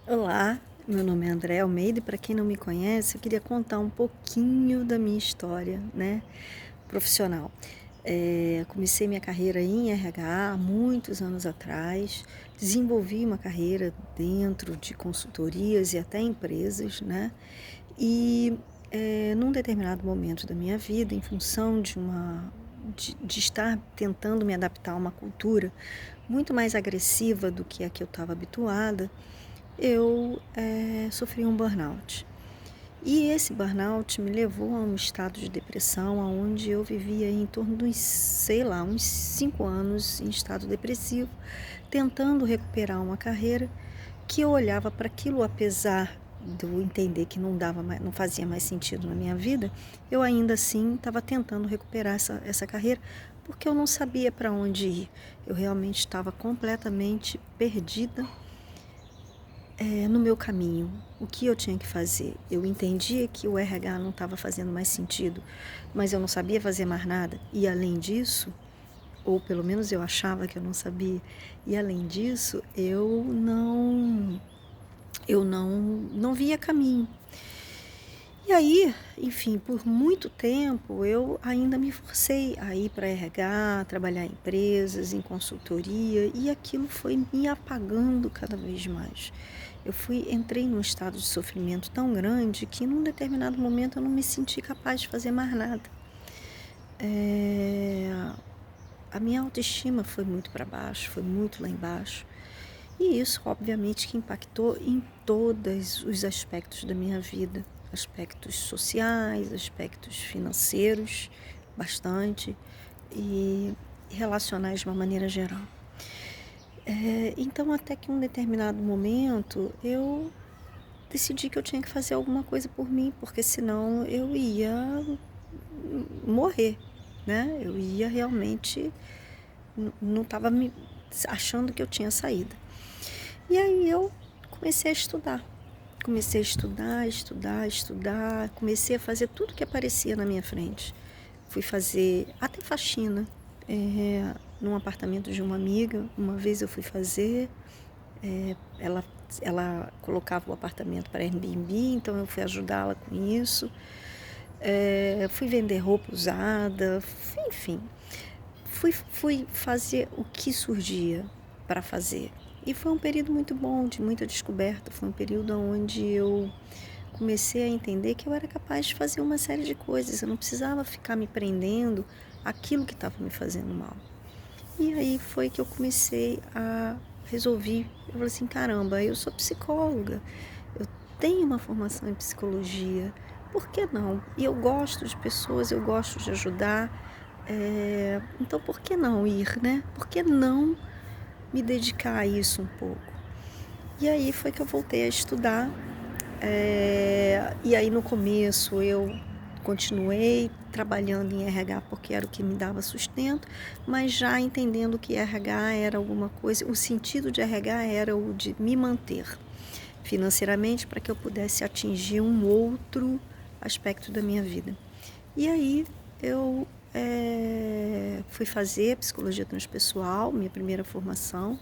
Olá, meu nome é André Almeida e para quem não me conhece, eu queria contar um pouquinho da minha história, né, profissional. Comecei minha carreira em RH há muitos anos atrás, desenvolvi uma carreira dentro de consultorias e até empresas, né, e num determinado momento da minha vida, em função de estar tentando me adaptar a uma cultura muito mais agressiva do que a que eu estava habituada, eu sofri um burnout. E esse burnout me levou a um estado de depressão, aonde eu vivia em torno dos, sei lá, uns 5 anos em estado depressivo, tentando recuperar uma carreira que eu olhava para aquilo, apesar de eu entender que não fazia mais sentido na minha vida, eu ainda assim estava tentando recuperar essa carreira, porque eu não sabia para onde ir. Eu realmente estava completamente perdida no meu caminho, o que eu tinha que fazer. Eu entendia que o RH não estava fazendo mais sentido, mas eu não sabia fazer mais nada. E além disso, ou pelo menos eu achava que eu não sabia, e além disso, eu não via caminho. E aí, enfim, por muito tempo eu ainda me forcei a ir para RH, trabalhar em empresas, em consultoria, e aquilo foi me apagando cada vez mais. Entrei num estado de sofrimento tão grande que num determinado momento eu não me senti capaz de fazer mais nada. Eh, a minha autoestima foi muito para baixo, foi muito lá embaixo. E isso, obviamente, que impactou em todos os aspectos da minha vida, aspectos sociais, aspectos financeiros, bastante, e relacionais de uma maneira geral. Então, até que em um determinado momento, eu decidi que eu tinha que fazer alguma coisa por mim, porque senão eu ia morrer, né? Eu ia realmente, não estava me achando que eu tinha saída. E aí eu comecei a estudar. Comecei a estudar, estudar, estudar. Comecei a fazer tudo que aparecia na minha frente. Fui fazer até faxina num apartamento de uma amiga. Uma vez eu fui fazer, ela colocava o apartamento para Airbnb, então eu fui ajudá-la com isso. Fui vender roupa usada, enfim. Fui fazer o que surgia para fazer. E foi um período muito bom, de muita descoberta. Foi um período onde eu comecei a entender que eu era capaz de fazer uma série de coisas. Eu não precisava ficar me prendendo àquilo que estava me fazendo mal. E aí foi que eu comecei a resolver. Eu falei assim, caramba, eu sou psicóloga, eu tenho uma formação em psicologia, por que não? E eu gosto de pessoas, eu gosto de ajudar, então por que não ir, né? Por que não me dedicar a isso um pouco? E aí foi que eu voltei a estudar. E aí no começo eu continuei trabalhando em RH porque era o que me dava sustento, mas já entendendo que RH era alguma coisa, o sentido de RH era o de me manter financeiramente para que eu pudesse atingir um outro aspecto da minha vida. E aí eu fui fazer psicologia transpessoal, minha primeira formação.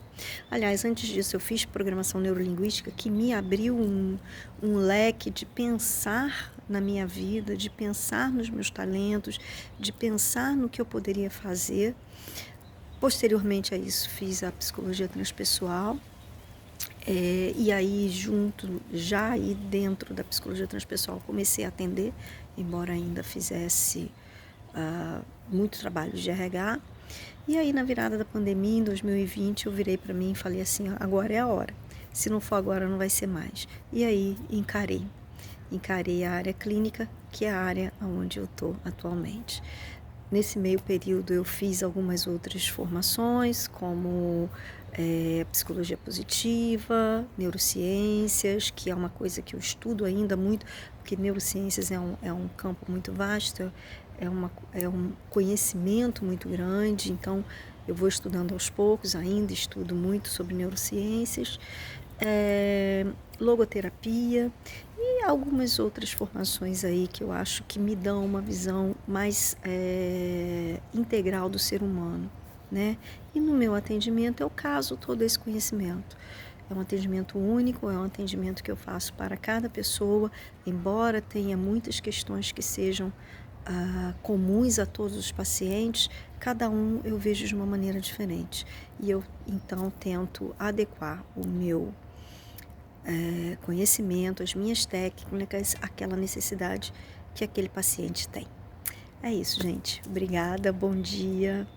Aliás, antes disso eu fiz programação neurolinguística, que me abriu um leque de pensar na minha vida, de pensar nos meus talentos, de pensar no que eu poderia fazer. Posteriormente a isso fiz a psicologia transpessoal. E aí já aí dentro da psicologia transpessoal, comecei a atender, embora ainda fizesse muito trabalho de RH. E aí na virada da pandemia, em 2020, eu virei para mim e falei assim, agora é a hora. Se não for agora, não vai ser mais. E aí encarei a área clínica, que é a área onde eu estou atualmente. Nesse meio período eu fiz algumas outras formações, como psicologia positiva, neurociências, que é uma coisa que eu estudo ainda muito, porque neurociências é um campo muito vasto, é um conhecimento muito grande, então eu vou estudando aos poucos, ainda estudo muito sobre neurociências, logoterapia e algumas outras formações aí que eu acho que me dão uma visão mais integral do ser humano, né? E no meu atendimento eu caso todo esse conhecimento. É um atendimento único, é um atendimento que eu faço para cada pessoa, embora tenha muitas questões que sejam comuns a todos os pacientes, cada um eu vejo de uma maneira diferente. E eu então tento adequar o meu conhecimento, as minhas técnicas, àquela necessidade que aquele paciente tem. É isso, gente. Obrigada, bom dia.